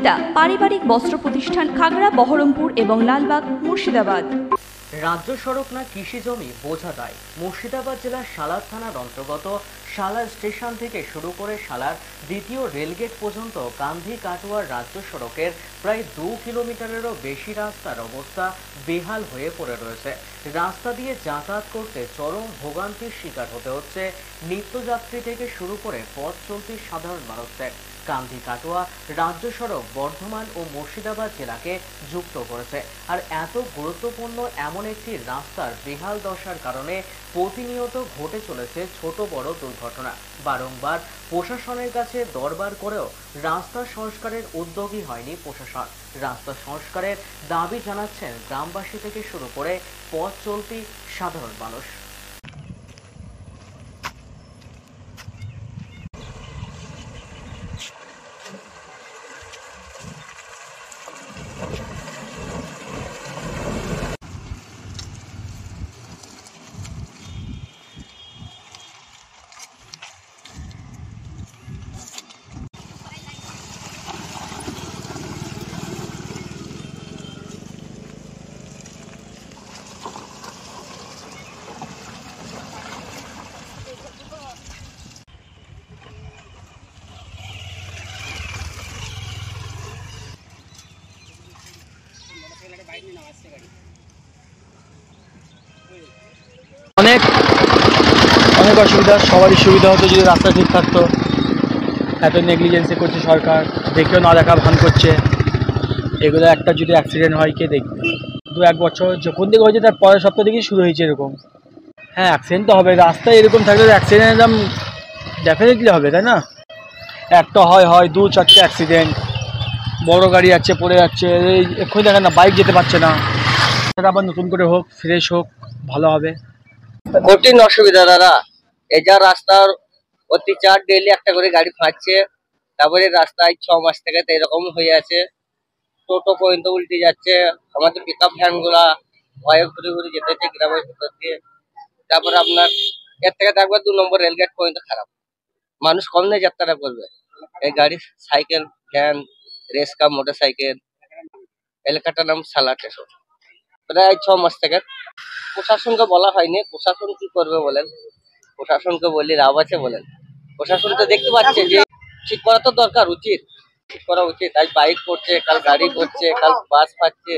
সুনিতা পারিবারিক বস্ত্র প্রতিষ্ঠান, খাগড়া, বহরমপুর এবং লালবাগ, মুর্শিদাবাদ। রাজ্য সড়ক না কৃষি জমি বোঝা দেয়। মুর্শিদাবাদ জেলার সালার থানার অন্তর্গত সালার স্টেশন থেকে শুরু করে সালার দ্বিতীয় রেলগেট পর্যন্ত কান্ধি কাটোয়ার রাজ্য সড়কের প্রায় 2 কিলোমিটারেরও বেশি রাস্তার অবস্থা বেহাল হয়ে পড়ে রয়েছে। রাস্তা দিয়ে যাতায়াত করতে চরম ভোগান্তির শিকার হতে হচ্ছে নিত্যযাত্রী থেকে শুরু করে পথ চলতি সাধারণ মানুষদের। কান্ধি কাটোয়া রাজ্য সড়ক বর্ধমান ও মুর্শিদাবাদ জেলাকে যুক্ত করেছে। আর এত গুরুত্বপূর্ণ এমন একটি রাস্তার বেহাল দশার কারণে প্রতিনিয়ত ঘটে চলেছে ছোট বড় দুর্ঘটনা। বারংবার প্রশাসনের কাছে দরবার করেও রাস্তা সংস্কারের উদ্যোগী হয়নি প্রশাসন। রাস্তা সংস্কারের দাবি জানাচ্ছেন গ্রামবাসী থেকে শুরু করে পথ চলতি সাধারণ মানুষ। অনেক অসুবিধা, সবারই সুবিধা হতো যদি রাস্তা ঠিক থাকতো। এত নেগলিজেন্সি করছে সরকার, দেখেও না দেখা ভান করছে। এগুলো একটা যদি অ্যাক্সিডেন্ট হয় কে দেখবে? 2-1 বছর যখন থেকে হয়েছে তার পরের সপ্তাহ থেকেই শুরু হয়েছে এরকম। হ্যাঁ, অ্যাক্সিডেন্ট তো হবে, রাস্তায় এরকম থাকলে অ্যাক্সিডেন্ট একদম ডেফিনেটলি হবে, তাই না? একটা হয় 2-4টে অ্যাক্সিডেন্ট, বড় গাড়ি যাচ্ছে পড়ে যাচ্ছে, এই এক্ষুনি দেখেন না বাইক যেতে পারছে না। সেটা আবার নতুন করে হোক, ফ্রেশ হোক, ভালো হবে। কঠিন অসুবিধা দাদা, এই যা রাস্তার অত্যাচার, ডেইলি একটা করে গাড়ি ফাঁকছে। তারপরে রাস্তায় 6 মাস থেকে তো এরকম হয়ে আছে, টোটো পর্যন্ত উল্টে যাচ্ছে। আমাদের পিকআপ ভ্যান গুলা ভয়ে ঘুরে ঘুরে যেতে হচ্ছে গ্রামের ভিতর দিয়ে। তারপরে আপনার এর থেকে দেখবে 2 নম্বর রেলগেট পর্যন্ত খারাপ, মানুষ কম নিয়ে যাত্রা করবে। এই গাড়ি, সাইকেল, ভ্যান, রেসকা, মোটর সাইকেল, এলাকাটার নাম সালার স্টেশন। প্রায় 6 মাস থেকে প্রশাসনকে বলা হয়নি। প্রশাসন কি করবে বলেন? প্রশাসনকে বলি লাভ আছে বলেন? প্রশাসন তো দেখতে পাচ্ছে যে ঠিক করা তো দরকার, উচিত, ঠিক করা উচিত। আজ বাইক করছে, কাল গাড়ি করছে, কাল বাস পাচ্ছে।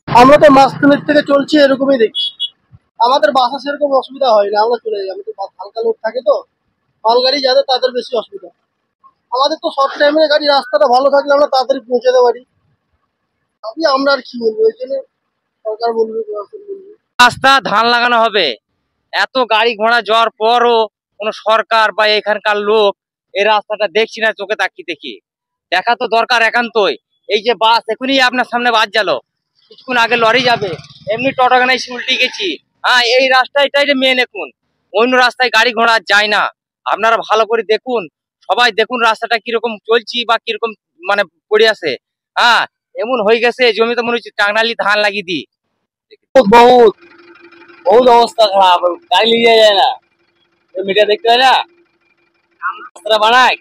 আমরা তো মাস 3 থেকে চলছি, এরকমই দেখছি। আমাদের বাসা সেরকম অসুবিধা হয় না, আমরা চলে যাই। আমাদের হালকা লোড থাকে তো, মাল গাড়ি যাদের তাদের বেশি অসুবিধা। আমাদের তো শর্ট টাইমের গাড়ি, রাস্তাটা ভালো থাকলে আমরা তাড়াতাড়ি পৌঁছে যেতে পারি। আমরা আর কি বলবো, এই জন্য সরকার বলবে, রাস্তা ধান লাগানো হবে। এত গাড়ি ঘোড়া যাওয়ার পরও কোন সরকার বা এখানকার লোক এই রাস্তাটা দেখছি না চোখে তাকিয়ে দেখি। দেখা তো দরকার একান্তই। এই যে বাস এখনই আপনার সামনে বাস গেল, কিছুক্ষণ আগে লরি যাবে, এমনি টোটোখানে এসে উল্টে গেছি। হ্যাঁ, এই রাস্তাটাই মেন। এখন অন্য রাস্তায় গাড়ি ঘোড়া যায় না। আপনারা ভালো করে দেখুন, সবাই দেখুন রাস্তাটা কিরকম চলছি বা কিরকম মানে পড়ে আছে। হ্যাঁ, এমন হয়ে গেছে জমিতে মনে হচ্ছে টাঙ্গালি ধান লাগিয়ে দিই। বহুত বহুত অবস্থা খারাপ, গাড়ি নিয়ে যায় না, মিডিয়া দেখতে হয় না। রাস্তা বানায়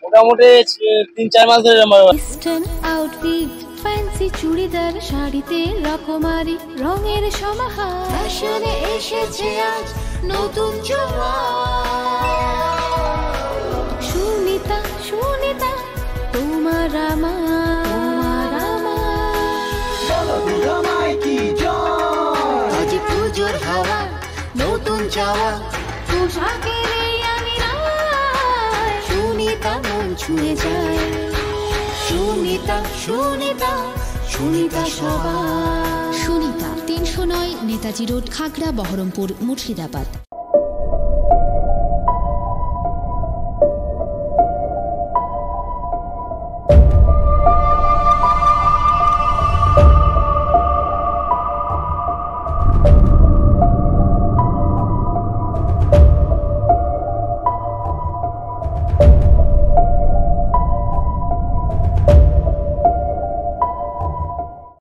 মোটামুটি 3-4 মাস ধরে। ওয়েস্টার্ন আউটফিট, ফ্যান্সি চুড়িদার, শাড়িতে রকমারি রঙের সমাহার, ফ্যাশনে এসেছে আজ নতুন সুনিতা, সুনিতা তোমার আমার, আজ পুজোর হাওয়া, নতুন চাওয়া, পোশাকের সুনিতা মন ছুঁয়ে যায়। সুনিতা, সুনিতা, সুনিতা সবার। সুনিতা 309 নেতাজি রোড, খাগড়া, বহরমপুর, মুর্শিদাবাদ।